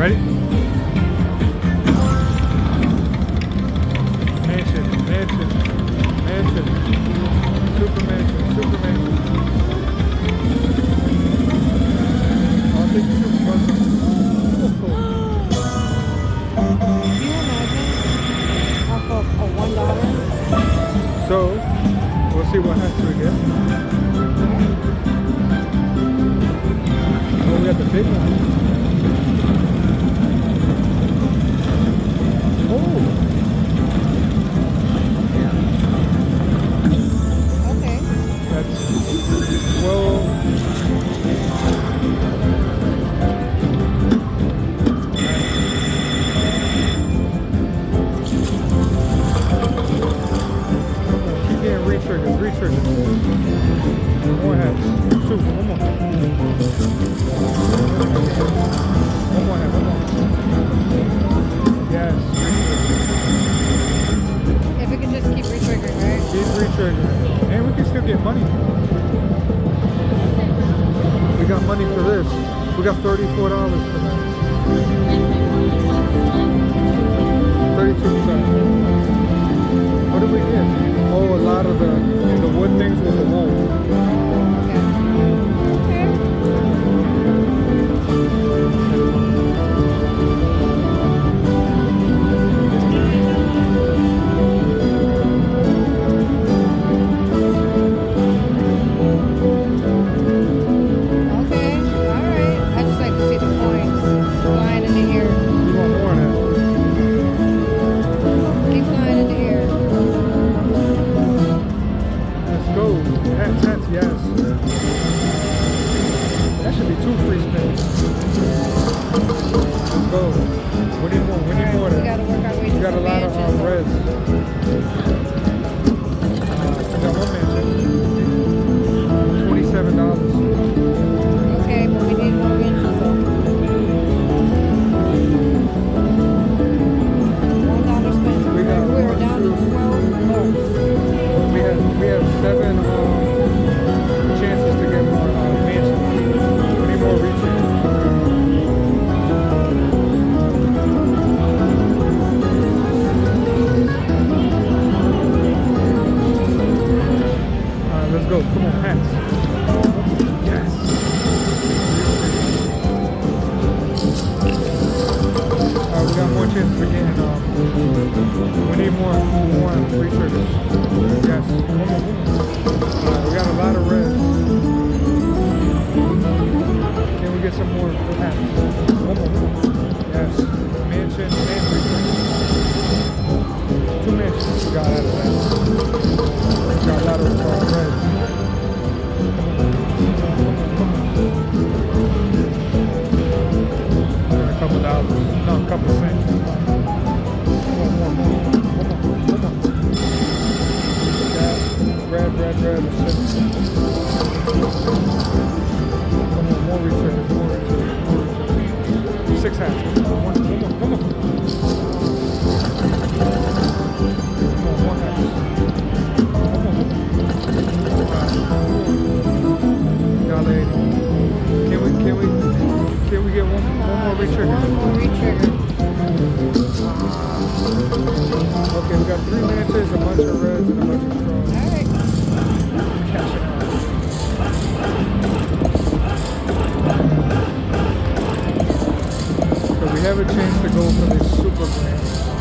Ready? Mansion, mansion, mansion. Super mansion, super mansion. I'll take the super mansion. Can you imagine off of a $1? So, we'll see what hats we get. Oh, we got the big one. Oh! Okay. That's, well... Keep getting re-triggers, re-triggers. More hats. Two, one more. One more hat, one more. Yes, re-triggers. If we can just keep re-triggering, right? Keep re-triggering. And we can still get money. We got money for this. We got $34 for that. 32%. What did we get? Oh, a lot of the wood things with the wool. Yes. That should be 2 free spins. Let's go. We need more. We need more. We gotta work our way. We got a lot of reds. We got one mansion. $27. Okay, but we need more mansions though. $1 spin. We were down to $12. We have 7 chances to get more mansions. We need more reaches. Alright, let's go. Come on, hats. Yes. Alright, we got more chances for getting we need more free triggers. Yes. Alright, we got a lot of red. Can we get some more hats? One more. Yes. Mansion and free triggers. 2 mansions we got out of that. We got a lot of reds. A couple dollars. No, a couple cents. More. Red. Come on, more research. 6 hats. Come on. More hats. Y'all lady. Can we get one more retrigger? One more retrigger. Okay, we got 3 mansions, a bunch of reds, and a bunch of straws. Alright. Cash it out. So we have a chance to go for this super grand.